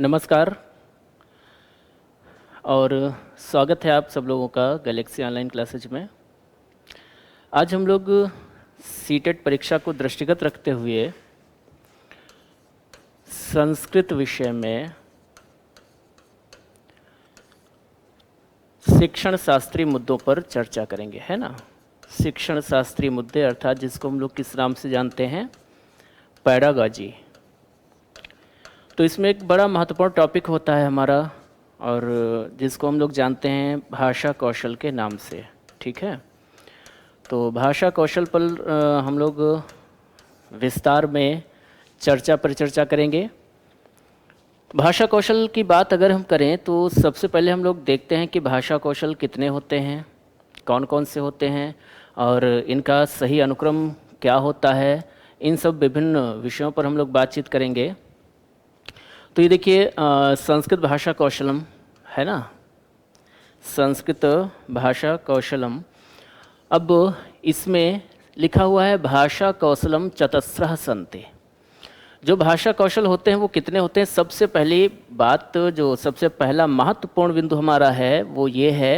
नमस्कार और स्वागत है आप सब लोगों का गैलेक्सी ऑनलाइन क्लासेज में। आज हम लोग सीटेट परीक्षा को दृष्टिगत रखते हुए संस्कृत विषय में शिक्षण शास्त्री मुद्दों पर चर्चा करेंगे, है ना। शिक्षण शास्त्री मुद्दे अर्थात जिसको हम लोग किस नाम से जानते हैं, पैडागॉजी। तो इसमें एक बड़ा महत्वपूर्ण टॉपिक होता है हमारा, और जिसको हम लोग जानते हैं भाषा कौशल के नाम से, ठीक है। तो भाषा कौशल पर हम लोग विस्तार में परिचर्चा करेंगे। भाषा कौशल की बात अगर हम करें तो सबसे पहले हम लोग देखते हैं कि भाषा कौशल कितने होते हैं, कौन कौन से होते हैं और इनका सही अनुक्रम क्या होता है। इन सब विभिन्न विषयों पर हम लोग बातचीत करेंगे। तो ये देखिए संस्कृत भाषा कौशलम है ना, संस्कृत भाषा कौशलम। अब इसमें लिखा हुआ है भाषा कौशलम चतस्रः सन्ति। जो भाषा कौशल होते हैं वो कितने होते हैं। सबसे पहली बात, जो सबसे पहला महत्वपूर्ण बिंदु हमारा है वो ये है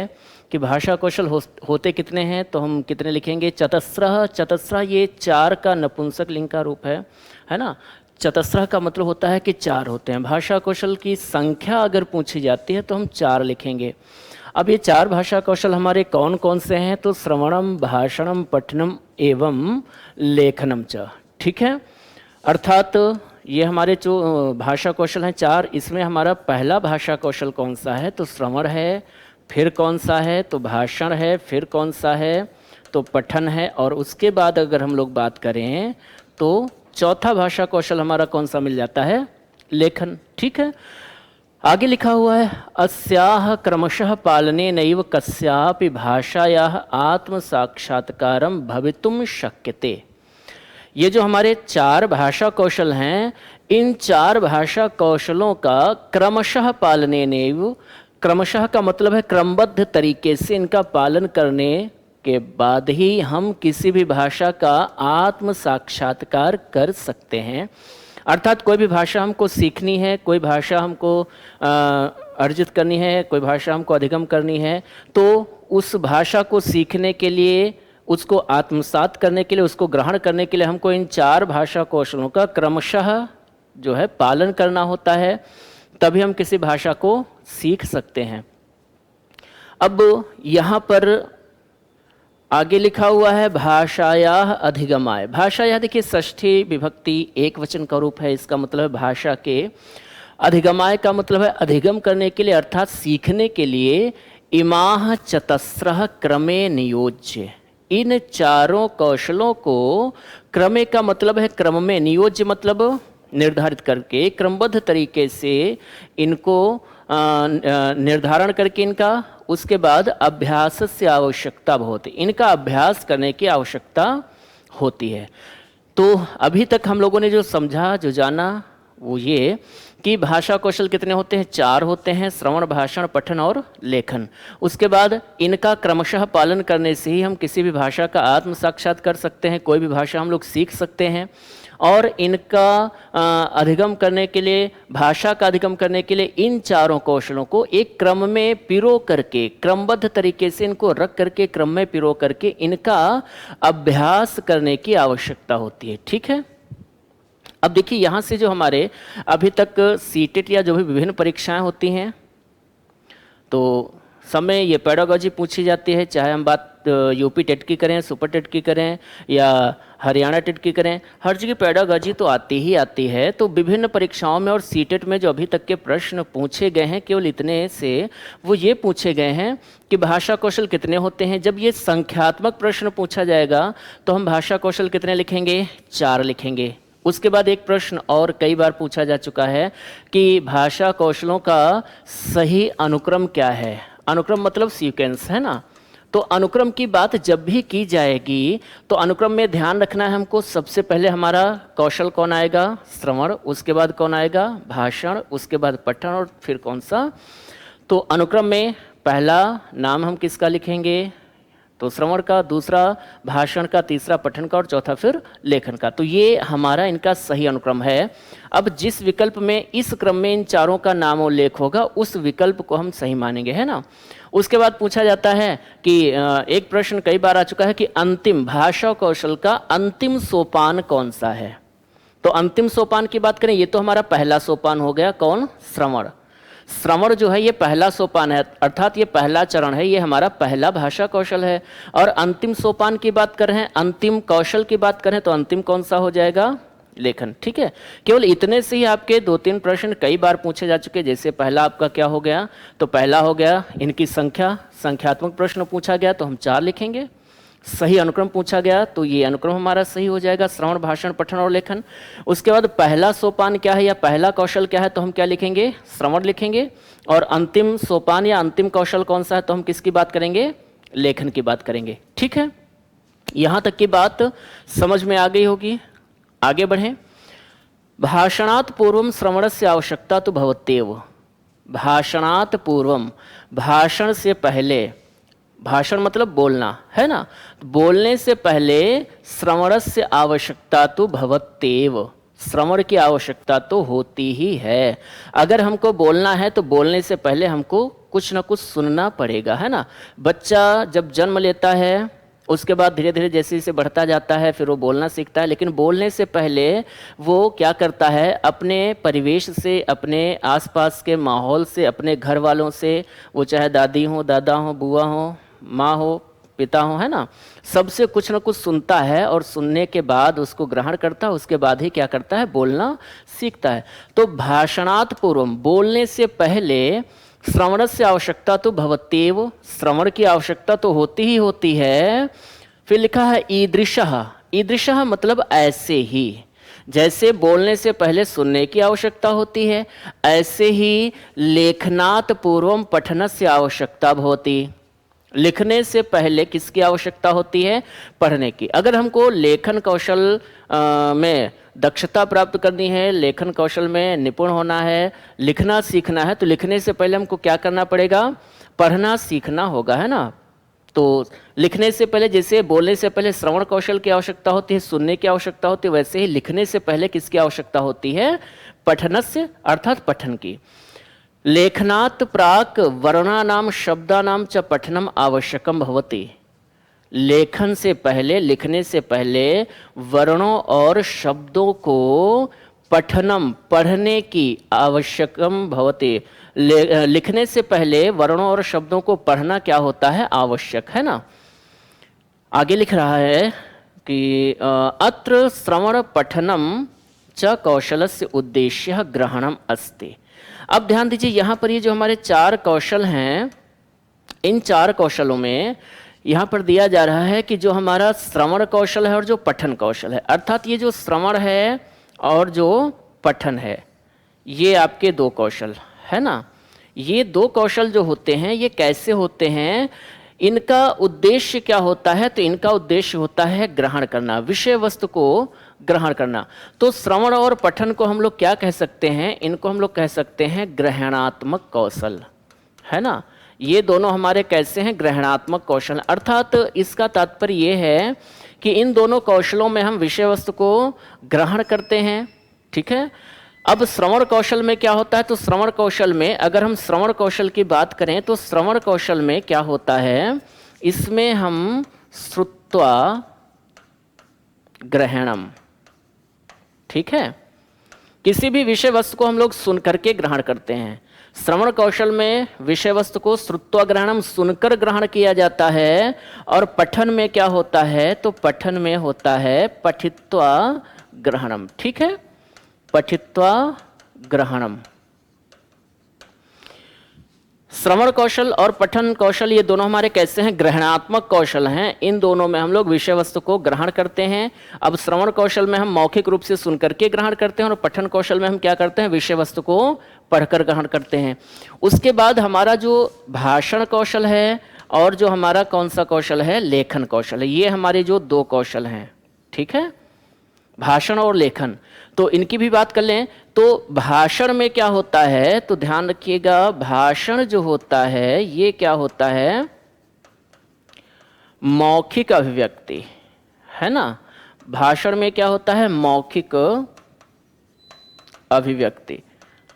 कि भाषा कौशल होते कितने हैं। तो हम कितने लिखेंगे, चतस्रः। चतस्रः ये चार का नपुंसक लिंग का रूप है ना। चतस्रः का मतलब होता है कि चार होते हैं। भाषा कौशल की संख्या अगर पूछी जाती है तो हम चार लिखेंगे। अब ये चार भाषा कौशल हमारे कौन कौन से हैं, तो श्रवणम, भाषणम, पठनम एवं लेखनम च, ठीक है। अर्थात ये हमारे जो भाषा कौशल हैं चार, इसमें हमारा पहला भाषा कौशल कौन सा है, तो श्रवण है। फिर कौन सा है, तो भाषण है। फिर कौन सा है, तो पठन है। और उसके बाद अगर हम लोग बात करें तो चौथा भाषा कौशल हमारा कौन सा मिल जाता है, लेखन, ठीक है। आगे लिखा हुआ है अस्याह क्रमशः पालने नैव कस्यापि भाषायाः आत्म साक्षात्कारम भवितुम शक्यते। ये जो हमारे चार भाषा कौशल हैं, इन चार भाषा कौशलों का क्रमशः पालने नैव, क्रमशः का मतलब है क्रमबद्ध तरीके से इनका पालन करने के बाद ही हम किसी भी भाषा का आत्म साक्षात्कार कर सकते हैं। अर्थात कोई भी भाषा हमको सीखनी है, कोई भाषा हमको अर्जित करनी है, कोई भाषा हमको अधिगम करनी है, तो उस भाषा को सीखने के लिए, उसको आत्मसात करने के लिए, उसको ग्रहण करने के लिए हमको इन चार भाषा कौशलों का क्रमशः जो है पालन करना होता है, तभी हम किसी भाषा को सीख सकते हैं। अब यहाँ पर आगे लिखा हुआ है भाषायाः अधिगमाय। भाषायाः देखिए षष्ठी विभक्ति एक वचन का रूप है, इसका मतलब है भाषा के। अधिगमाय का मतलब है अधिगम करने के लिए अर्थात सीखने के लिए। इमाः चतस्रः क्रमे नियोज्य। इन चारों कौशलों को, क्रमे का मतलब है क्रम में, नियोज्य मतलब निर्धारित करके, क्रमबद्ध तरीके से इनको निर्धारण करके इनका, उसके बाद अभ्यास से आवश्यकता होती, इनका अभ्यास करने की आवश्यकता होती है। तो अभी तक हम लोगों ने जो समझा, जो जाना, वो ये कि भाषा कौशल कितने होते हैं, चार होते हैं, श्रवण, भाषण, पठन और लेखन। उसके बाद इनका क्रमशः पालन करने से ही हम किसी भी भाषा का आत्म साक्षात कर सकते हैं, कोई भी भाषा हम लोग सीख सकते हैं। और इनका अधिगम करने के लिए, भाषा का अधिगम करने के लिए इन चारों कौशलों को एक क्रम में पिरो करके, क्रमबद्ध तरीके से इनको रख करके, क्रम में पिरो करके इनका अभ्यास करने की आवश्यकता होती है, ठीक है। अब देखिए यहाँ से जो हमारे अभी तक सीटेट या जो भी विभिन्न परीक्षाएं होती हैं, तो समय ये पैडागॉजी पूछी जाती है, चाहे हम बात यूपी टेट की करें, सुपर टेट की करें या हरियाणा टेट की करें, हर जगह पैडागॉजी तो आती ही आती है। तो विभिन्न परीक्षाओं में और सीटेट में जो अभी तक के प्रश्न पूछे गए हैं, केवल इतने से वो ये पूछे गए हैं कि भाषा कौशल कितने होते हैं। जब ये संख्यात्मक प्रश्न पूछा जाएगा तो हम भाषा कौशल कितने लिखेंगे, चार लिखेंगे। उसके बाद एक प्रश्न और कई बार पूछा जा चुका है कि भाषा कौशलों का सही अनुक्रम क्या है। अनुक्रम मतलब सीक्वेंस, है ना। तो अनुक्रम की बात जब भी की जाएगी तो अनुक्रम में ध्यान रखना है हमको। सबसे पहले हमारा कौशल कौन आएगा, श्रवण। उसके बाद कौन आएगा, भाषण। उसके बाद पठन। और फिर कौन सा, तो अनुक्रम में पहला नाम हम किसका लिखेंगे, तो तो श्रवण का, दूसरा भाषण का, तीसरा पठन का और चौथा फिर लेखन का। तो ये हमारा इनका सही अनुक्रम है। अब जिस विकल्प में इस क्रम में इन चारों का नामोल्लेख होगा उस विकल्प को हम सही मानेंगे, है ना। उसके बाद पूछा जाता है कि एक प्रश्न कई बार आ चुका है कि अंतिम भाषा कौशल का अंतिम सोपान कौन सा है। तो अंतिम सोपान की बात करें, ये तो हमारा पहला सोपान हो गया, कौन, श्रवण। श्रवण जो है ये पहला सोपान है, अर्थात ये पहला चरण है, ये हमारा पहला भाषा कौशल है। और अंतिम सोपान की बात कर रहे हैं, अंतिम कौशल की बात करें तो अंतिम कौन सा हो जाएगा, लेखन। ठीक है, केवल इतने से ही आपके 2-3 प्रश्न कई बार पूछे जा चुके। जैसे पहला आपका क्या हो गया, तो पहला हो गया इनकी संख्या, संख्यात्मक प्रश्न पूछा गया तो हम 4 लिखेंगे। सही अनुक्रम पूछा गया तो ये अनुक्रम हमारा सही हो जाएगा, श्रवण, भाषण, पठन और लेखन। उसके बाद पहला सोपान क्या है या पहला कौशल क्या है, तो हम क्या लिखेंगे, श्रवण लिखेंगे। और अंतिम सोपान या अंतिम कौशल कौन सा है, तो हम किसकी बात करेंगे, लेखन की बात करेंगे। ठीक है, यहाँ तक की बात समझ में आ गई होगी। आगे बढ़ें। भाषणात् पूर्वम श्रवणस्य आवश्यकता तो भवत्येव। भाषणात् पूर्वम, भाषण से पहले, भाषण मतलब बोलना, है ना, बोलने से पहले श्रवणस्य आवश्यकता तो भवत्येव, श्रवण की आवश्यकता तो होती ही है। अगर हमको बोलना है तो बोलने से पहले हमको कुछ ना कुछ सुनना पड़ेगा, है ना। बच्चा जब जन्म लेता है उसके बाद धीरे धीरे जैसे जैसे बढ़ता जाता है फिर वो बोलना सीखता है, लेकिन बोलने से पहले वो क्या करता है, अपने परिवेश से, अपने आसपास के माहौल से, अपने घर वालों से, वो चाहे दादी हो, दादा हो, बुआ हो, माँ हो, पिता हो, है ना, सबसे कुछ ना कुछ सुनता है और सुनने के बाद उसको ग्रहण करता है, उसके बाद ही क्या करता है, बोलना सीखता है। तो भाषणात् पूर्वम, बोलने से पहले श्रवणस्य आवश्यकता तो भवत्येव, श्रवण की आवश्यकता तो होती ही होती है। फिर लिखा है ईदृशः, ईदृशः मतलब ऐसे ही, जैसे बोलने से पहले सुनने की आवश्यकता होती है, ऐसे ही लेखनात् पूर्वम पठनस्य आवश्यकता भवति। लिखने से पहले किसकी आवश्यकता होती है, पढ़ने की। अगर हमको लेखन कौशल में दक्षता प्राप्त करनी है, लेखन कौशल में निपुण होना है, लिखना सीखना है, तो लिखने से पहले हमको क्या करना पड़ेगा, पढ़ना सीखना होगा, है ना। तो लिखने से पहले, जैसे बोलने से पहले श्रवण कौशल की आवश्यकता होती है, सुनने की आवश्यकता होती है, वैसे ही लिखने से पहले किसकी आवश्यकता होती है, पठनस्य अर्थात पठन की। लेखनात् प्राक् वर्णानां शब्दानां च पठनम आवश्यकम भवति। लेखन से पहले, लिखने से पहले वर्णों और शब्दों को पठनम, पढ़ने की आवश्यकम भवति। लिखने से पहले वर्णों और शब्दों को पढ़ना क्या होता है, आवश्यक, है ना। आगे लिख रहा है कि अत्र श्रवण पठनम च कौशलस्य उद्देश्य ग्रहणम अस्ति। अब ध्यान दीजिए, यहाँ पर ये जो हमारे 4 कौशल हैं, इन 4 कौशलों में यहाँ पर दिया जा रहा है कि जो हमारा श्रवण कौशल है और जो पठन कौशल है, अर्थात ये जो श्रवण है और जो पठन है, ये आपके 2 कौशल, है ना। ये 2 कौशल जो होते हैं ये कैसे होते हैं, इनका उद्देश्य क्या होता है, तो इनका उद्देश्य होता है ग्रहण करना, विषय वस्तु को ग्रहण करना। तो श्रवण और पठन को हम लोग क्या कह सकते हैं, इनको हम लोग कह सकते हैं ग्रहणात्मक कौशल, है ना। ये दोनों हमारे कैसे हैं, ग्रहणात्मक कौशल। अर्थात इसका तात्पर्य ये है कि इन दोनों कौशलों में हम विषय वस्तु को ग्रहण करते हैं, ठीक है। अब श्रवण कौशल में क्या होता है, तो श्रवण कौशल में अगर हम श्रवण कौशल की बात करें तो श्रवण कौशल में क्या होता है, इसमें हम श्रुत्वा ग्रहणम, ठीक है, किसी भी विषय वस्तु को हम लोग सुन करके ग्रहण करते हैं। श्रवण कौशल में विषय वस्तु को श्रुत्वा ग्रहणम, सुनकर ग्रहण किया जाता है। और पठन में क्या होता है, तो पठन में होता है पठित्वा ग्रहणम, ठीक है, पठित्वा ग्रहणम। श्रवण कौशल और पठन कौशल ये दोनों हमारे कैसे हैं, ग्रहणात्मक कौशल हैं। इन दोनों में हम लोग विषय वस्तु को ग्रहण करते हैं। अब श्रवण कौशल में हम मौखिक रूप से सुन करके ग्रहण करते हैं और पठन कौशल में हम क्या करते हैं, विषय वस्तु को पढ़कर ग्रहण करते हैं। उसके बाद हमारा जो भाषण कौशल है और जो हमारा कौन सा कौशल है, लेखन कौशल है, ये हमारे जो 2 कौशल हैं, ठीक है, भाषण और लेखन। तो इनकी भी बात कर लें तो भाषण में क्या होता है, तो ध्यान रखिएगा, भाषण जो होता है ये क्या होता है, मौखिक अभिव्यक्ति, है ना। भाषण में क्या होता है, मौखिक अभिव्यक्ति।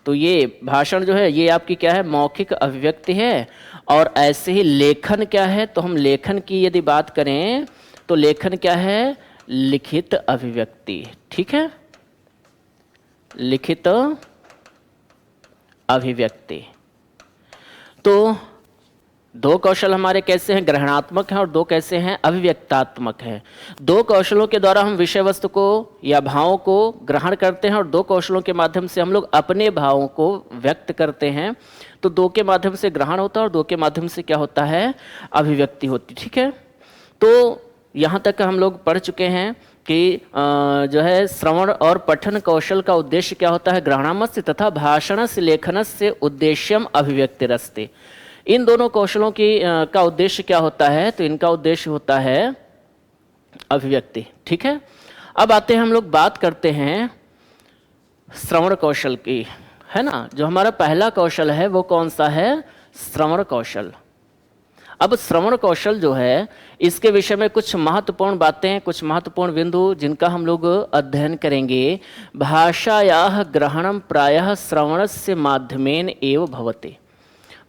तो ये भाषण जो है ये आपकी क्या है, मौखिक अभिव्यक्ति है। और ऐसे ही लेखन क्या है, तो हम लेखन की यदि बात करें तो लेखन क्या है, लिखित अभिव्यक्ति। ठीक है, लिखित अभिव्यक्ति। तो दो कौशल हमारे कैसे हैं, ग्रहणात्मक हैं, और दो कैसे हैं, अभिव्यक्तात्मक हैं। दो कौशलों के द्वारा हम विषय वस्तु को या भावों को ग्रहण करते हैं, और दो कौशलों के माध्यम से हम लोग अपने भावों को व्यक्त करते हैं। तो दो के माध्यम से ग्रहण होता है और दो के माध्यम से क्या होता है, अभिव्यक्ति होती। ठीक है, तो यहाँ तक हम लोग पढ़ चुके हैं कि जो है श्रवण और पठन कौशल का उद्देश्य क्या होता है, ग्रहणामस्य तथा भाषणस्य लेखनस्य उद्देश्यम अभिव्यक्तिरस्ति। इन दोनों कौशलों की का उद्देश्य क्या होता है, तो इनका उद्देश्य होता है अभिव्यक्ति। ठीक है, अब आते हैं हम लोग बात करते हैं श्रवण कौशल की, है ना। जो हमारा पहला कौशल है वो कौन सा है, श्रवण कौशल। अब श्रवण कौशल जो है इसके विषय में कुछ महत्वपूर्ण बातें, कुछ महत्वपूर्ण बिंदु जिनका हम लोग अध्ययन करेंगे। भाषायाः ग्रहणम प्रायः श्रवणस्य माध्यमेन एव भवति।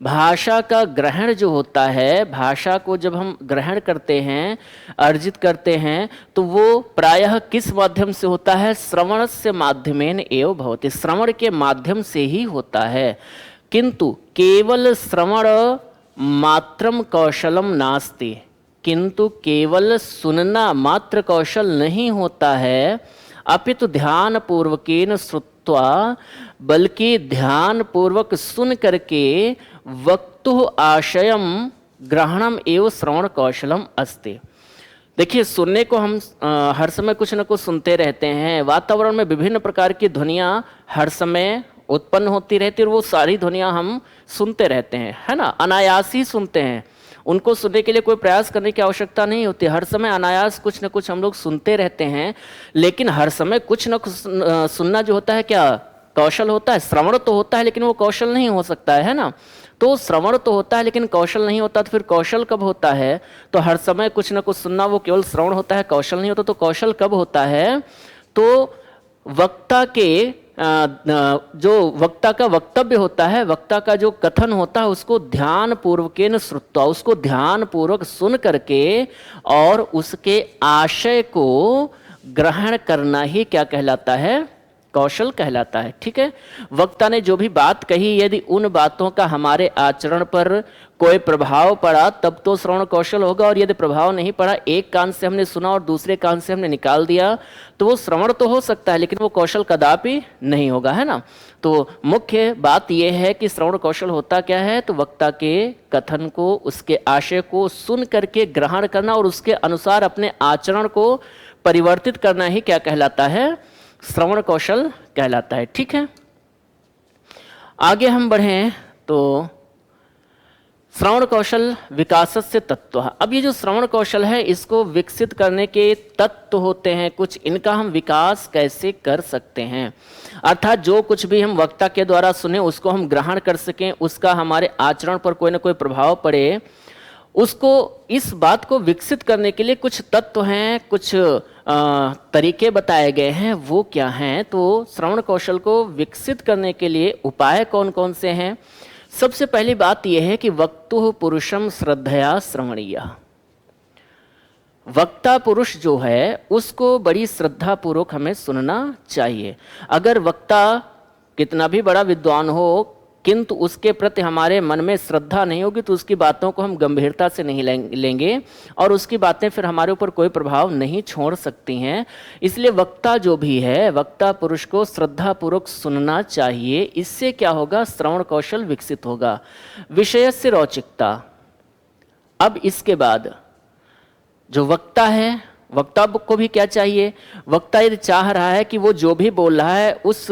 भाषा का ग्रहण जो होता है, भाषा को जब हम ग्रहण करते हैं, अर्जित करते हैं, तो वो प्रायः किस माध्यम से होता है, श्रवण से माध्यमेन एव भवति, श्रवण के माध्यम से ही होता है। किंतु केवल श्रवण मात्रम कौशलम नास्ति, किंतु केवल सुनना मात्र कौशल नहीं होता है, अपितु ध्यान पूर्वकेन श्रुत्वा, बल्कि ध्यान पूर्वक सुन करके वक्तु आशयम ग्रहणम एवं श्रवण कौशलम अस्ति। देखिए, सुनने को हम हर समय कुछ न कुछ सुनते रहते हैं। वातावरण में विभिन्न प्रकार की ध्वनियाँ हर समय उत्पन्न होती रहती है और वो सारी ध्वनियाँ हम सुनते रहते हैं, है ना, अनायास ही सुनते हैं। उनको सुनने के लिए कोई प्रयास करने की आवश्यकता नहीं होती, हर समय अनायास कुछ न कुछ हम लोग सुनते रहते हैं। लेकिन हर समय कुछ न कुछ सुनना जो होता है क्या कौशल होता है, श्रवण तो होता है लेकिन वो कौशल नहीं हो सकता है ना। तो श्रवण तो होता है लेकिन कौशल नहीं होता, तो फिर कौशल कब होता है, तो हर समय कुछ न कुछ सुनना वो केवल श्रवण होता है, कौशल नहीं होता। तो कौशल कब होता है, तो वक्ता के जो वक्ता का वक्तव्य होता है, वक्ता का जो कथन होता है, उसको ध्यान पूर्वकेन श्रुत्वा, उसको ध्यान पूर्वक सुन करके और उसके आशय को ग्रहण करना ही क्या कहलाता है, कौशल कहलाता है। ठीक है, वक्ता ने जो भी बात कही, यदि उन बातों का हमारे आचरण पर कोई प्रभाव पड़ा तब तो श्रवण कौशल होगा, और यदि प्रभाव नहीं पड़ा, एक कान से हमने सुना और दूसरे कान से हमने निकाल दिया, तो वो श्रवण तो हो सकता है लेकिन वो कौशल कदापि नहीं होगा, है ना। तो मुख्य बात यह है कि श्रवण कौशल होता क्या है, तो वक्ता के कथन को, उसके आशय को सुन करके ग्रहण करना और उसके अनुसार अपने आचरण को परिवर्तित करना ही क्या कहलाता है, श्रवण कौशल कहलाता है। ठीक है, आगे हम बढ़ें तो श्रवण कौशल विकासस्य तत्व। अब ये जो श्रवण कौशल है इसको विकसित करने के तत्व होते हैं कुछ, इनका हम विकास कैसे कर सकते हैं, अर्थात जो कुछ भी हम वक्ता के द्वारा सुने उसको हम ग्रहण कर सकें, उसका हमारे आचरण पर कोई ना कोई प्रभाव पड़े, उसको, इस बात को विकसित करने के लिए कुछ तत्व हैं, कुछ तरीके बताए गए हैं। वो क्या हैं, तो श्रवण कौशल को विकसित करने के लिए उपाय कौन कौन से हैं। सबसे पहली बात यह है कि वक्तुः पुरुषम श्रद्धया श्रवणीय। वक्ता पुरुष जो है उसको बड़ी श्रद्धा पूर्वक हमें सुनना चाहिए। अगर वक्ता कितना भी बड़ा विद्वान हो किंतु उसके प्रति हमारे मन में श्रद्धा नहीं होगी तो उसकी बातों को हम गंभीरता से नहीं लेंगे और उसकी बातें फिर हमारे ऊपर कोई प्रभाव नहीं छोड़ सकती हैं। इसलिए वक्ता जो भी है, वक्ता पुरुष को श्रद्धा पूर्वक सुनना चाहिए। इससे क्या होगा, श्रवण कौशल विकसित होगा। विषय से रौचिकता। अब इसके बाद जो वक्ता है, वक्ता को भी क्या चाहिए, वक्ता यदि चाह रहा है कि वो जो भी बोल रहा है उस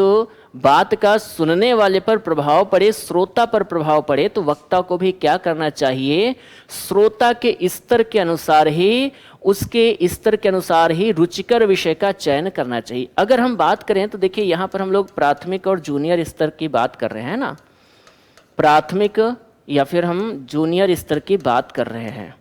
बात का सुनने वाले पर प्रभाव पड़े, श्रोता पर प्रभाव पड़े, तो वक्ता को भी क्या करना चाहिए, श्रोता के स्तर के अनुसार ही, उसके स्तर के अनुसार ही रुचिकर विषय का चयन करना चाहिए। अगर हम बात करें तो देखिए यहाँ पर हम लोग प्राथमिक और जूनियर स्तर की बात कर रहे हैं ना, प्राथमिक या फिर हम जूनियर स्तर की बात कर रहे हैं।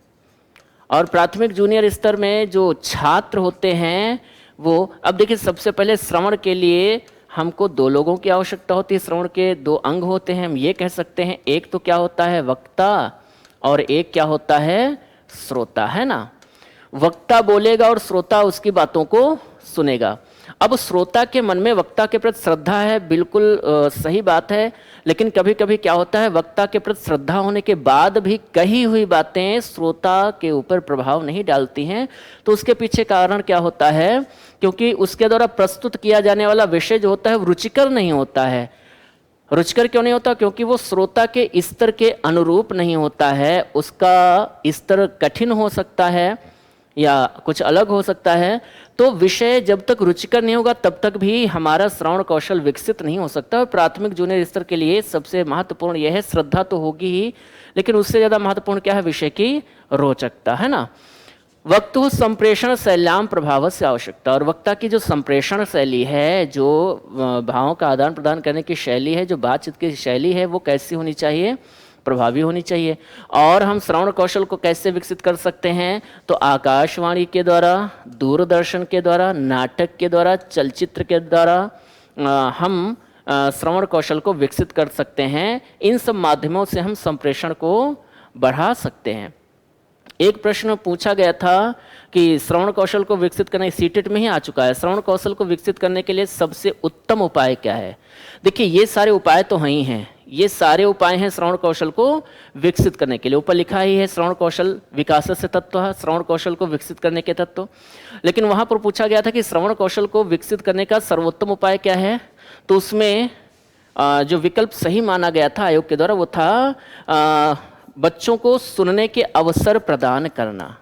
और प्राथमिक जूनियर स्तर में जो छात्र होते हैं वो, अब देखिए सबसे पहले श्रवण के लिए हमको दो लोगों की आवश्यकता होती है। श्रवण के दो अंग होते हैं, हम ये कह सकते हैं, एक तो क्या होता है वक्ता और एक क्या होता है श्रोता, है ना। वक्ता बोलेगा और श्रोता उसकी बातों को सुनेगा। अब श्रोता के मन में वक्ता के प्रति श्रद्धा है, बिल्कुल सही बात है, लेकिन कभी कभी क्या होता है वक्ता के प्रति श्रद्धा होने के बाद भी कही हुई बातें श्रोता के ऊपर प्रभाव नहीं डालती हैं। तो उसके पीछे कारण क्या होता है, क्योंकि उसके द्वारा प्रस्तुत किया जाने वाला विषय जो होता है वो रुचिकर नहीं होता है। रुचिकर क्यों नहीं होता? क्योंकि वो श्रोता के स्तर के अनुरूप नहीं होता है, उसका स्तर कठिन हो सकता है या कुछ अलग हो सकता है। तो विषय जब तक रुचिकर नहीं होगा तब तक भी हमारा श्रवण कौशल विकसित नहीं हो सकता। और प्राथमिक जूनियर स्तर के लिए सबसे महत्वपूर्ण यह है, श्रद्धा तो होगी ही, लेकिन उससे ज़्यादा महत्वपूर्ण क्या है, विषय की रोचकता, है ना। वक्तु संप्रेषण शैल्याम प्रभाव से आवश्यकता, और वक्ता की जो संप्रेषण शैली है, जो भावों का आदान प्रदान करने की शैली है, जो बातचीत की शैली है, वो कैसी होनी चाहिए, प्रभावी होनी चाहिए। और हम श्रवण कौशल को कैसे विकसित कर सकते हैं, तो आकाशवाणी के द्वारा, दूरदर्शन के द्वारा, नाटक के द्वारा, चलचित्र के द्वारा हम श्रवण कौशल को विकसित कर सकते हैं। इन सब माध्यमों से हम संप्रेषण को बढ़ा सकते हैं। एक प्रश्न पूछा गया था कि श्रवण कौशल को विकसित करने, सीटेट में ही आ चुका है, श्रवण कौशल को विकसित करने के लिए सबसे उत्तम उपाय क्या है। देखिए ये सारे उपाय तो हैं ही हैं, ये सारे उपाय हैं श्रवण कौशल को विकसित करने के लिए। ऊपर लिखा ही है श्रवण कौशल विकास से तत्व है, श्रवण कौशल को विकसित करने के तत्व। लेकिन वहाँ पर पूछा गया था कि श्रवण कौशल को विकसित करने का सर्वोत्तम उपाय क्या है, तो उसमें जो विकल्प सही माना गया था आयोग के द्वारा वो था बच्चों को सुनने के अवसर प्रदान करना,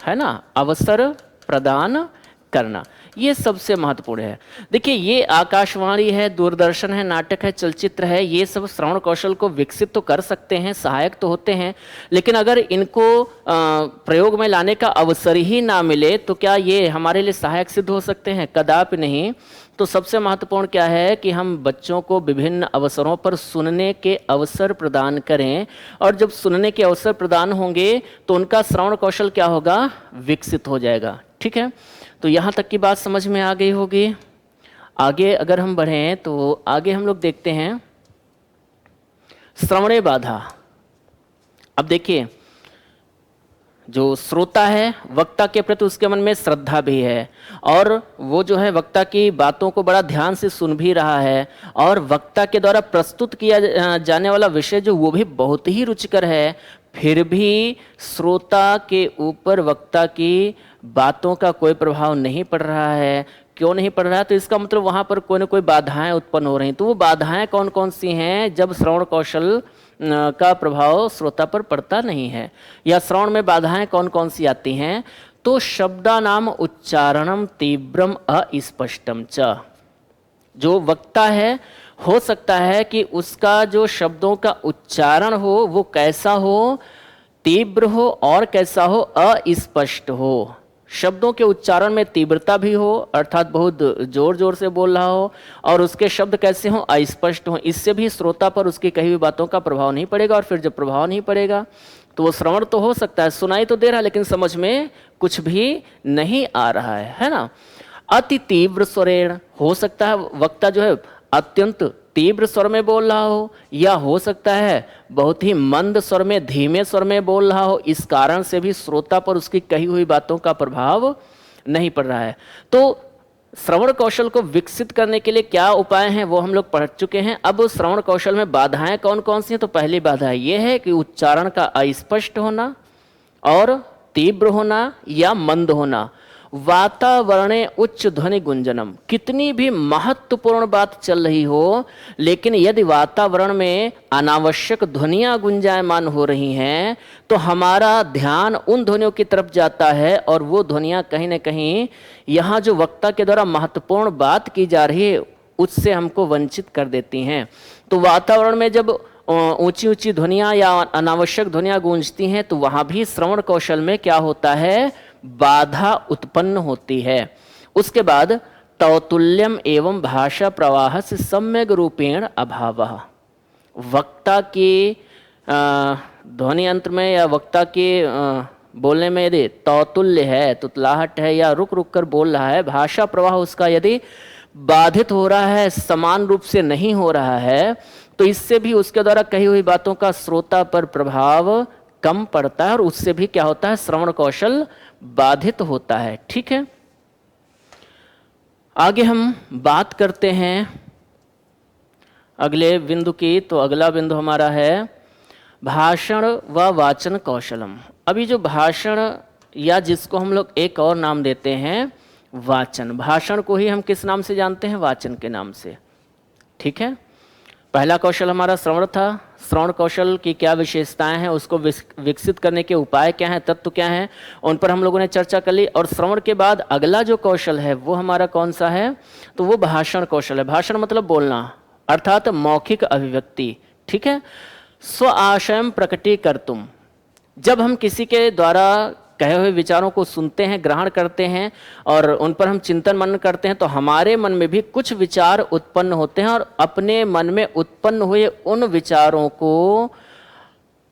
है ना, अवसर प्रदान करना, ये सबसे महत्वपूर्ण है। देखिए ये आकाशवाणी है, दूरदर्शन है, नाटक है, चलचित्र है, ये सब श्रवण कौशल को विकसित तो कर सकते हैं, सहायक तो होते हैं, लेकिन अगर इनको प्रयोग में लाने का अवसर ही ना मिले तो क्या ये हमारे लिए सहायक सिद्ध हो सकते हैं? कदापि नहीं। तो सबसे महत्वपूर्ण क्या है कि हम बच्चों को विभिन्न अवसरों पर सुनने के अवसर प्रदान करें, और जब सुनने के अवसर प्रदान होंगे तो उनका श्रवण कौशल क्या होगा, विकसित हो जाएगा। ठीक है, तो यहाँ तक की बात समझ में आ गई होगी। आगे अगर हम बढ़ें तो आगे हम लोग देखते हैं श्रवणे बाधा। अब देखिए जो श्रोता है वक्ता के प्रति उसके मन में श्रद्धा भी है, और वो जो है वक्ता की बातों को बड़ा ध्यान से सुन भी रहा है, और वक्ता के द्वारा प्रस्तुत किया जाने वाला विषय जो वो भी बहुत ही रुचिकर है, फिर भी श्रोता के ऊपर वक्ता की बातों का कोई प्रभाव नहीं पड़ रहा है। क्यों नहीं पड़ रहा है? तो इसका मतलब वहाँ पर कोई ना कोई बाधाएं उत्पन्न हो रही हैं। तो वो बाधाएं कौन कौन सी हैं? जब श्रवण कौशल का प्रभाव श्रोता पर पड़ता नहीं है, या श्रवण में बाधाएं कौन कौन सी आती हैं? तो शब्दानाम उच्चारणम तीव्रम अस्पष्टम च। जो वक्ता है हो सकता है कि उसका जो शब्दों का उच्चारण हो वो कैसा हो, तीव्र हो, और कैसा हो, अस्पष्ट हो। शब्दों के उच्चारण में तीव्रता भी हो, अर्थात बहुत जोर जोर से बोल रहा हो, और उसके शब्द कैसे हों, अस्पष्ट हों। इससे भी श्रोता पर उसकी कही हुई बातों का प्रभाव नहीं पड़ेगा, और फिर जब प्रभाव नहीं पड़ेगा तो वो श्रवण तो हो सकता है, सुनाई तो दे रहा है, लेकिन समझ में कुछ भी नहीं आ रहा है ना। अति तीव्र स्वरेण, हो सकता है वक्ता जो है अत्यंत तीव्र स्वर में बोल रहा हो, या हो सकता है बहुत ही मंद स्वर में, धीमे स्वर में बोल रहा हो। इस कारण से भी श्रोता पर उसकी कही हुई बातों का प्रभाव नहीं पड़ रहा है। तो श्रवण कौशल को विकसित करने के लिए क्या उपाय हैं वो हम लोग पढ़ चुके हैं। अब श्रवण कौशल में बाधाएं कौन कौन सी हैं? तो पहली बाधा ये है कि उच्चारण का अस्पष्ट होना, और तीव्र होना या मंद होना। वातावरणे उच्च ध्वनि गुंजनम, कितनी भी महत्वपूर्ण बात चल रही हो, लेकिन यदि वातावरण में अनावश्यक ध्वनियां गुंजायमान हो रही हैं तो हमारा ध्यान उन ध्वनियों की तरफ जाता है, और वो ध्वनियां कहीं ना कहीं यहाँ जो वक्ता के द्वारा महत्वपूर्ण बात की जा रही है उससे हमको वंचित कर देती हैं। तो वातावरण में जब ऊंची ऊंची ध्वनियां या अनावश्यक ध्वनियां गूंजती हैं तो वहां भी श्रवण कौशल में क्या होता है, बाधा उत्पन्न होती है। उसके बाद तौतुल्यम एवं भाषा प्रवाह से सम्यक रूपेण अभावः, वक्ता के ध्वनि यंत्र में या वक्ता के बोलने में यदि तौतुल्य है, तुतलाहट है या रुक रुक कर बोल रहा है, भाषा प्रवाह उसका यदि बाधित हो रहा है, समान रूप से नहीं हो रहा है, तो इससे भी उसके द्वारा कही हुई बातों का श्रोता पर प्रभाव कम पड़ता है और उससे भी क्या होता है, श्रवण कौशल बाधित होता है। ठीक है, आगे हम बात करते हैं अगले बिंदु की। तो अगला बिंदु हमारा है भाषण व वाचन कौशलम। अभी जो भाषण या जिसको हम लोग एक और नाम देते हैं वाचन, भाषण को ही हम किस नाम से जानते हैं, वाचन के नाम से। ठीक है, पहला कौशल हमारा श्रवण था। श्रवण कौशल की क्या विशेषताएं हैं, उसको विकसित करने के उपाय क्या हैं, तत्व क्या हैं, उन पर हम लोगों ने चर्चा कर ली। और श्रवण के बाद अगला जो कौशल है वो हमारा कौन सा है, तो वो भाषण कौशल है। भाषण मतलब बोलना, अर्थात मौखिक अभिव्यक्ति। ठीक है, स्व आशयम प्रकटीकर्तुम, जब हम किसी के द्वारा कहे हुए विचारों को सुनते हैं, ग्रहण करते हैं और उन पर हम चिंतन मनन करते हैं, तो हमारे मन में भी कुछ विचार उत्पन्न होते हैं और अपने मन में उत्पन्न हुए उन विचारों को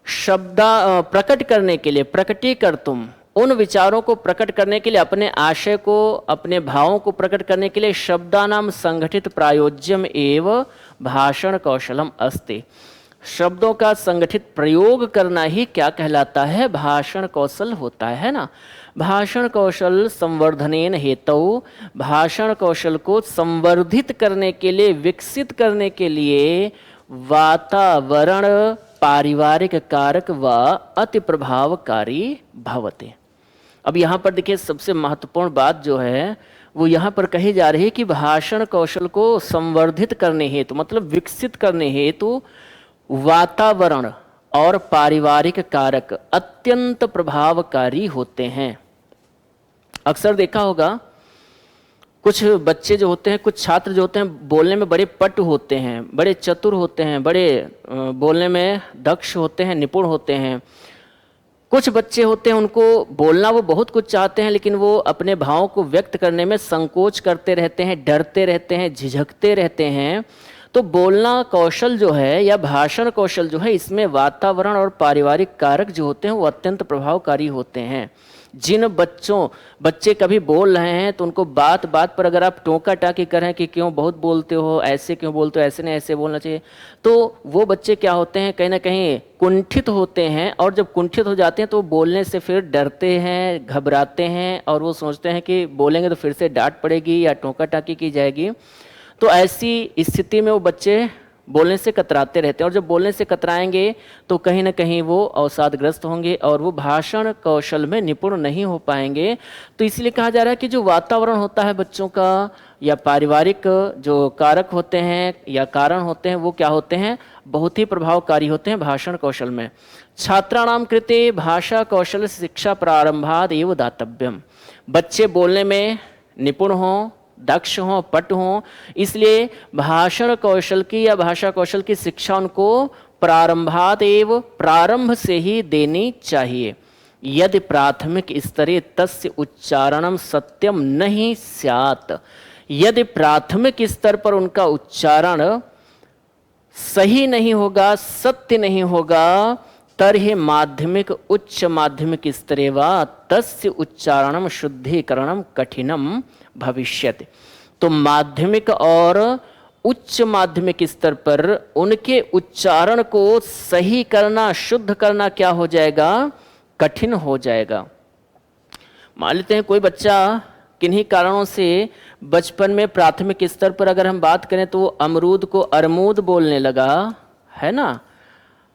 प्रकट करने के लिए, प्रकटीकर्तुम, उन विचारों को प्रकट करने के लिए, अपने आशय को, अपने भावों को प्रकट करने के लिए शब्दानाम संगठित प्रायोज्यम एव भाषण कौशलम अस्ति। शब्दों का संगठित प्रयोग करना ही क्या कहलाता है, भाषण कौशल होता है ना। भाषण कौशल संवर्धनेन हेतु, भाषण कौशल को संवर्धित करने के लिए, विकसित करने के लिए वातावरण पारिवारिक कारक व अति प्रभावकारी भवते। अब यहाँ पर देखिए सबसे महत्वपूर्ण बात जो है वो यहाँ पर कही जा रही है कि भाषण कौशल को संवर्धित करने हेतु, मतलब विकसित करने हेतु वातावरण और पारिवारिक कारक अत्यंत प्रभावकारी होते हैं। अक्सर देखा होगा कुछ बच्चे जो होते हैं, कुछ छात्र जो होते हैं, बोलने में बड़े पटु होते हैं, बड़े चतुर होते हैं, बड़े बोलने में दक्ष होते हैं, निपुण होते हैं। कुछ बच्चे होते हैं उनको बोलना वो बहुत कुछ चाहते हैं, लेकिन वो अपने भावों को व्यक्त करने में संकोच करते रहते हैं, डरते रहते हैं, झिझकते रहते हैं। तो बोलना कौशल जो है या भाषण कौशल जो है, इसमें वातावरण और पारिवारिक कारक जो होते हैं वो अत्यंत प्रभावकारी होते हैं। जिन बच्चे कभी बोल रहे हैं तो उनको बात बात पर अगर आप टोका टाकी करें कि क्यों बहुत बोलते हो, ऐसे क्यों बोलते हो, ऐसे नहीं ऐसे बोलना चाहिए, तो वो बच्चे क्या होते हैं, कहीं ना कहीं कुंठित होते हैं। और जब कुंठित हो जाते हैं तो बोलने से फिर डरते हैं, घबराते हैं और वो सोचते हैं कि बोलेंगे तो फिर से डांट पड़ेगी या टोका टाकी की जाएगी। तो ऐसी स्थिति में वो बच्चे बोलने से कतराते रहते हैं और जब बोलने से कतराएंगे तो कहीं ना कहीं वो अवसादग्रस्त होंगे और वो भाषण कौशल में निपुण नहीं हो पाएंगे। तो इसलिए कहा जा रहा है कि जो वातावरण होता है बच्चों का या पारिवारिक जो कारक होते हैं या कारण होते हैं वो क्या होते हैं, बहुत ही प्रभावकारी होते हैं भाषण कौशल में। छात्राणाम कृते भाषा कौशल शिक्षा प्रारंभाद एव दातव्यम, बच्चे बोलने में निपुण हों, दक्ष हों, पटु हों, इसलिए भाषण कौशल की या भाषा कौशल की शिक्षा उनको प्रारंभात एव, प्रारंभ से ही देनी चाहिए। यदि प्राथमिक स्तरे तस्य उच्चारणम सत्यम नहीं स्यात्, यदि प्राथमिक स्तर पर उनका उच्चारण सही नहीं होगा, सत्य नहीं होगा, तर्हि माध्यमिक उच्च माध्यमिक स्तरे वा तस्य उच्चारणम शुद्धीकरणम कठिनम भविष्यति। तो माध्यमिक और उच्च माध्यमिक स्तर पर उनके उच्चारण को सही करना, शुद्ध करना क्या हो जाएगा, कठिन हो जाएगा। मान लेते हैं कोई बच्चा किन्हीं कारणों से बचपन में प्राथमिक स्तर पर अगर हम बात करें तो वो अमरूद को अरमूद बोलने लगा, है ना।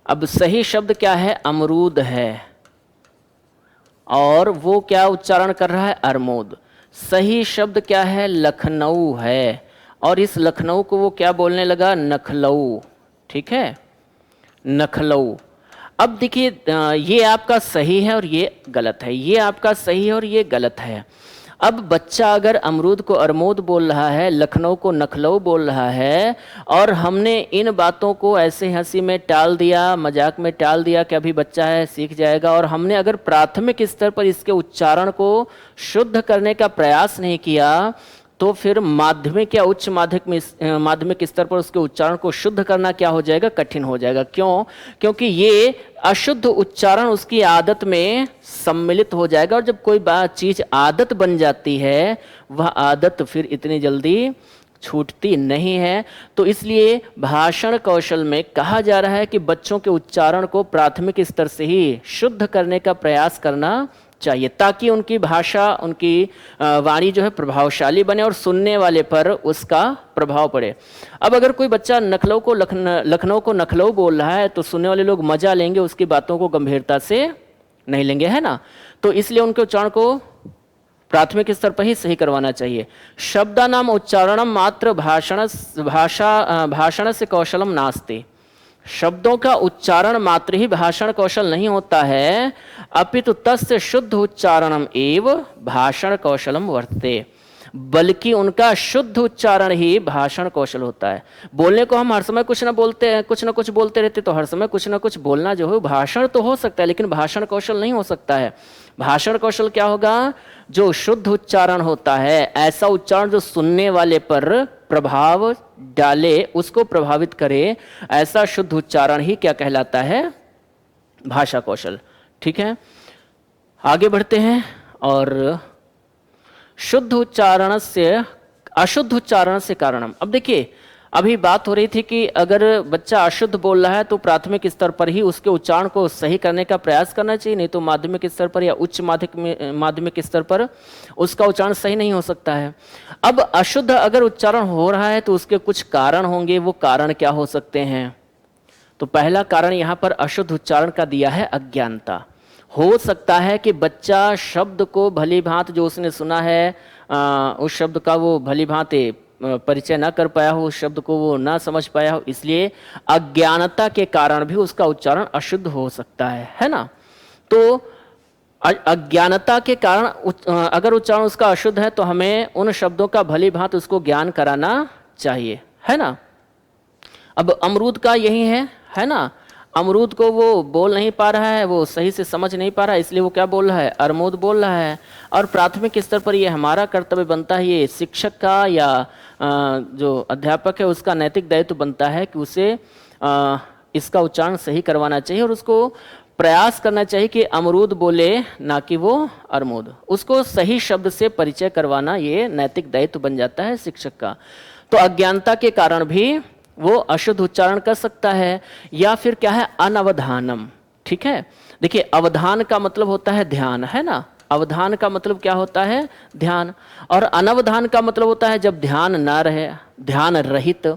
अब सही शब्द क्या है, अमरूद है, और वो क्या उच्चारण कर रहा है, अरमूद। सही शब्द क्या है, लखनऊ है, और इस लखनऊ को वो क्या बोलने लगा, नखलऊ। ठीक है, नखलऊ। अब देखिए ये आपका सही है और ये गलत है, ये आपका सही है और ये गलत है। अब बच्चा अगर अमरूद को अरमूद बोल रहा है, लखनऊ को नखलऊ बोल रहा है, और हमने इन बातों को ऐसे हंसी में टाल दिया, मजाक में टाल दिया कि अभी बच्चा है सीख जाएगा, और हमने अगर प्राथमिक स्तर पर इसके उच्चारण को शुद्ध करने का प्रयास नहीं किया, तो फिर माध्यमिक या उच्च माध्यमिक स्तर पर उसके उच्चारण को शुद्ध करना क्या हो जाएगा, कठिन हो जाएगा। क्यों? क्योंकि ये अशुद्ध उच्चारण उसकी आदत में सम्मिलित हो जाएगा, और जब कोई चीज आदत बन जाती है वह आदत फिर इतनी जल्दी छूटती नहीं है। तो इसलिए भाषण कौशल में कहा जा रहा है कि बच्चों के उच्चारण को प्राथमिक स्तर से ही शुद्ध करने का प्रयास करना चाहिए, ताकि उनकी भाषा, उनकी वाणी जो है प्रभावशाली बने और सुनने वाले पर उसका प्रभाव पड़े। अब अगर कोई बच्चा लखनऊ को नखलऊ बोल रहा है तो सुनने वाले लोग मजा लेंगे, उसकी बातों को गंभीरता से नहीं लेंगे, है ना। तो इसलिए उनके उच्चारण को प्राथमिक स्तर पर ही सही करवाना चाहिए। शब्दानाम उच्चारणम मात्र भाषण से कौशलम नास्ति। शब्दों का उच्चारण मात्र ही भाषण कौशल नहीं होता है, अपितु तस्य शुद्ध उच्चारणम एव भाषण कौशलम वर्तते, बल्कि उनका शुद्ध उच्चारण ही भाषण कौशल होता है। बोलने को हम हर समय कुछ ना कुछ बोलते रहते, तो हर समय कुछ ना कुछ बोलना जो है भाषण तो हो सकता है, लेकिन भाषण कौशल नहीं हो सकता है। भाषण कौशल क्या होगा? जो शुद्ध उच्चारण होता है, ऐसा उच्चारण जो सुनने वाले पर प्रभाव डाले, उसको प्रभावित करे, ऐसा शुद्ध उच्चारण ही क्या कहलाता है? भाषा कौशल। ठीक है, आगे बढ़ते हैं। और शुद्ध उच्चारण से अशुद्ध उच्चारण से कारणम। अब देखिए, अभी बात हो रही थी कि अगर बच्चा अशुद्ध बोल रहा है तो प्राथमिक स्तर पर ही उसके उच्चारण को सही करने का प्रयास करना चाहिए, नहीं तो माध्यमिक स्तर पर या उच्च माध्यमिक स्तर पर उसका उच्चारण सही नहीं हो सकता है। अब अशुद्ध अगर उच्चारण हो रहा है तो उसके कुछ कारण होंगे। वो कारण क्या हो सकते हैं? तो पहला कारण यहाँ पर अशुद्ध उच्चारण का दिया है अज्ञानता। हो सकता है कि बच्चा शब्द को भली भांति जो उसने सुना है उस शब्द का वो भली भांति परिचय ना कर पाया हो, उस शब्द को वो ना समझ पाया हो, इसलिए अज्ञानता के कारण भी उसका उच्चारण अशुद्ध हो सकता है ना। तो अज्ञानता के कारण अगर उच्चारण उसका अशुद्ध है तो हमें उन शब्दों का भली भांति उसको ज्ञान कराना चाहिए, है ना। अब अमरूद का यही है ना। अमरूद को वो बोल नहीं पा रहा है, वो सही से समझ नहीं पा रहा है, इसलिए वो क्या बोल रहा है? अरमूद बोल रहा है। और प्राथमिक स्तर पर ये हमारा कर्तव्य बनता है, ये शिक्षक का या जो अध्यापक है उसका नैतिक दायित्व बनता है कि उसे इसका उच्चारण सही करवाना चाहिए और उसको प्रयास करना चाहिए कि अमरूद बोले, ना कि वो अरमूद। उसको सही शब्द से परिचय करवाना ये नैतिक दायित्व बन जाता है शिक्षक का। तो अज्ञानता के कारण भी वो अशुद्ध उच्चारण कर सकता है। या फिर क्या है? अनवधानम। ठीक है, देखिए अवधान का मतलब होता है ध्यान, है ना। अवधान का मतलब क्या होता है? ध्यान। और अनवधान का मतलब होता है जब ध्यान ना रहे, ध्यान रहित,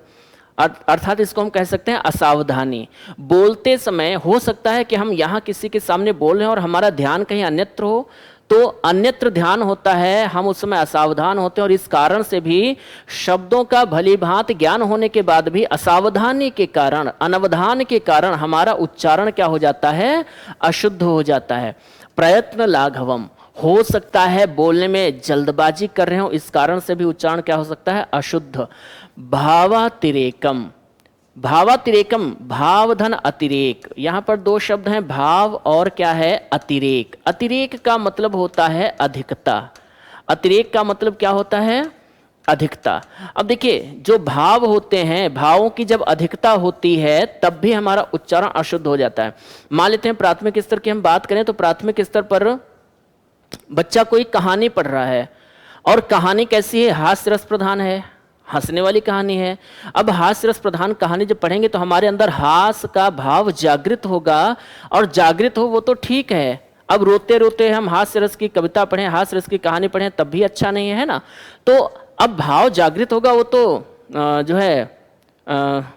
अर्थात इसको हम कह सकते हैं असावधानी। बोलते समय हो सकता है कि हम यहाँ किसी के सामने बोल रहे हैं और हमारा ध्यान कहीं अन्यत्र हो, तो अन्यत्र ध्यान होता है, हम उस समय असावधान होते हैं और इस कारण से भी शब्दों का भली भांति ज्ञान होने के बाद भी असावधानी के कारण, अनवधान के कारण हमारा उच्चारण क्या हो जाता है? अशुद्ध हो जाता है। प्रयत्न लाघवम, हो सकता है बोलने में जल्दबाजी कर रहे हो, इस कारण से भी उच्चारण क्या हो सकता है? अशुद्ध। भावातिरेकम, भावातिरेकम, भाव धन अतिरेक, यहाँ पर दो शब्द हैं, भाव और क्या है? अतिरेक। अतिरेक का मतलब होता है अधिकता, अतिरेक का मतलब क्या होता है? अधिकता। अब देखिए जो भाव होते हैं, भावों की जब अधिकता होती है तब भी हमारा उच्चारण अशुद्ध हो जाता है। मान लेते हैं प्राथमिक स्तर की हम बात करें तो प्राथमिक स्तर पर बच्चा कोई कहानी पढ़ रहा है और कहानी कैसी है? हास्य रस प्रधान है, हंसने वाली कहानी है। अब हास्य रस प्रधान कहानी जब पढ़ेंगे तो हमारे अंदर हास्य का भाव जागृत होगा, और जागृत हो वो तो ठीक है। अब रोते रोते हम हास्य रस की कविता पढ़ें, हास्य रस की कहानी पढ़ें, तब भी अच्छा नहीं है ना। तो अब भाव जागृत होगा वो तो जो है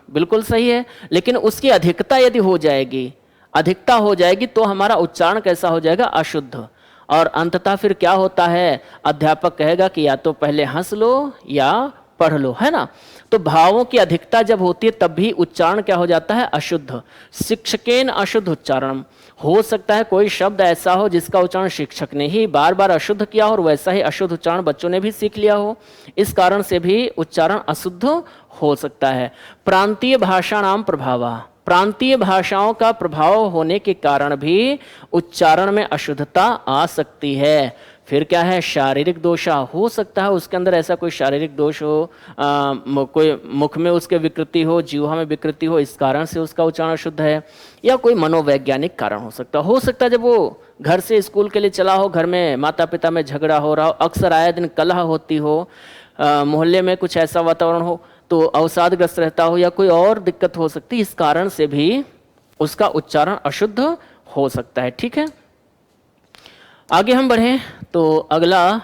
बिल्कुल सही है, लेकिन उसकी अधिकता यदि हो जाएगी, अधिकता हो जाएगी तो हमारा उच्चारण कैसा हो जाएगा? अशुद्ध। और अंततः फिर क्या होता है? अध्यापक कहेगा कि या तो पहले हंस लो या पढ़ लो, है ना। तो भावों की अधिकता जब होती है तब भी उच्चारण क्या हो जाता है? अशुद्ध। शिक्षकेन अशुद्ध उच्चारण, हो सकता है कोई शब्द ऐसा हो जिसका उच्चारण शिक्षक ने ही बार बार अशुद्ध किया हो और वैसा ही अशुद्ध उच्चारण बच्चों ने भी सीख लिया हो, इस कारण से भी उच्चारण अशुद्ध हो सकता है। प्रांतीय भाषा नाम प्रभाव, प्रांतीय भाषाओं का प्रभाव होने के कारण भी उच्चारण में अशुद्धता आ सकती है। फिर क्या है, शारीरिक दोष हो सकता है उसके अंदर ऐसा कोई शारीरिक दोष हो, कोई मुख में उसके विकृति हो, जीवा में विकृति हो, इस कारण से उसका उच्चारण अशुद्ध है, या कोई मनोवैज्ञानिक कारण हो सकता है जब वो घर से स्कूल के लिए चला हो, घर में माता पिता में झगड़ा हो रहा हो, अक्सर आए दिन कलह होती हो, मोहल्ले में कुछ ऐसा वातावरण हो तो अवसादग्रस्त रहता हो, या कोई और दिक्कत हो सकती है, इस कारण से भी उसका उच्चारण अशुद्ध हो सकता है। ठीक है, आगे हम बढ़ें तो अगला,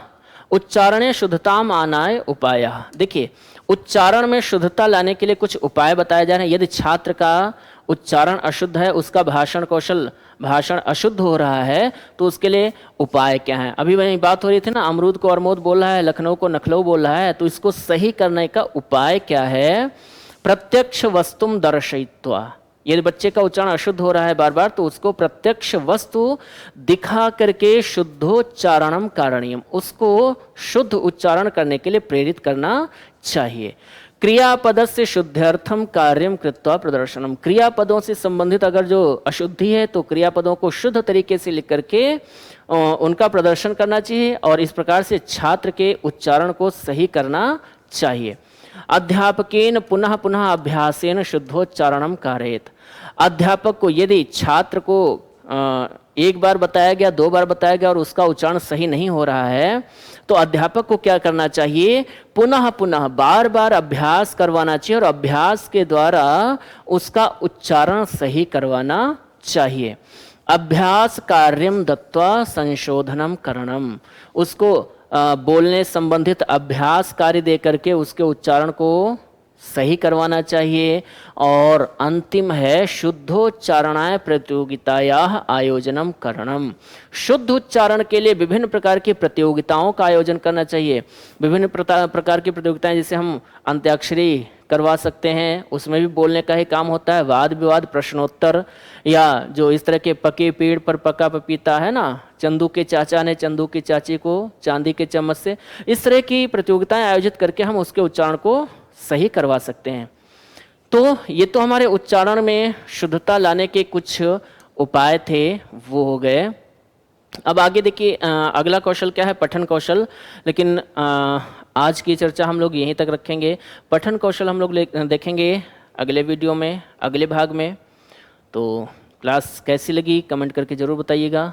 उच्चारणे शुद्धताम आनाय उपाय। देखिए, उच्चारण में शुद्धता लाने के लिए कुछ उपाय बताए जा रहे हैं। यदि छात्र का उच्चारण अशुद्ध है, उसका भाषण अशुद्ध हो रहा है, तो उसके लिए उपाय क्या है। अभी वही बात हो रही थी ना, अमरूद को अरमोद बोल रहा है, लखनऊ को नखलऊ बोल रहा है, तो इसको सही करने का उपाय क्या है, प्रत्यक्ष वस्तुम दर्शयित्वा। यदि बच्चे का उच्चारण अशुद्ध हो रहा है बार बार, तो उसको प्रत्यक्ष वस्तु दिखा करके शुद्धोच्चारणम कारणीयम, उसको शुद्ध उच्चारण करने के लिए प्रेरित करना चाहिए। क्रियापद से शुद्ध्यर्थम कार्यम कृत्वा प्रदर्शनम, क्रियापदों से संबंधित अगर जो अशुद्धि है तो क्रियापदों को शुद्ध तरीके से लिख करके उनका प्रदर्शन करना चाहिए, और इस प्रकार से छात्र के उच्चारण को सही करना चाहिए। अध्यापकेन पुनः पुनः अभ्यासेन शुद्धोच्चारणम कारयेत। अध्यापक को यदि छात्र को एक बार बताया गया, 2 बार बताया गया और उसका उच्चारण सही नहीं हो रहा है, तो अध्यापक को क्या करना चाहिए, पुनः पुनः बार बार अभ्यास करवाना चाहिए, और अभ्यास के द्वारा उसका उच्चारण सही करवाना चाहिए। अभ्यास कार्यम दत्वा संशोधनम करणम, उसको बोलने संबंधित अभ्यास कार्य दे करके उसके उच्चारण को सही करवाना चाहिए। और अंतिम है शुद्धोच्चारणाय प्रतियोगिताया आयोजनम करणम, शुद्ध उच्चारण के लिए विभिन्न प्रकार की प्रतियोगिताओं का आयोजन करना चाहिए। विभिन्न प्रकार की प्रतियोगिताएं, जैसे हम अंत्याक्षरी करवा सकते हैं, उसमें भी बोलने का ही काम होता है, वाद विवाद, प्रश्नोत्तर, या जो इस तरह के पके पेड़ पर पका पपीता है ना, चंदू के चाचा ने चंदू की चाची को चांदी के चम्मच से, इस तरह की प्रतियोगिताएं आयोजित करके हम उसके उच्चारण को सही करवा सकते हैं। तो ये तो हमारे उच्चारण में शुद्धता लाने के कुछ उपाय थे, वो हो गए। अब आगे देखिए, अगला कौशल क्या है, पठन कौशल। लेकिन आज की चर्चा हम लोग यहीं तक रखेंगे। पठन कौशल हम लोग देखेंगे अगले वीडियो में, अगले भाग में। तो क्लास कैसी लगी कमेंट करके ज़रूर बताइएगा,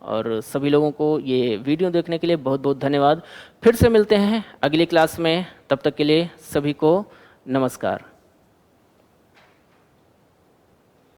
और सभी लोगों को ये वीडियो देखने के लिए बहुत बहुत धन्यवाद। फिर से मिलते हैं अगली क्लास में, तब तक के लिए सभी को नमस्कार।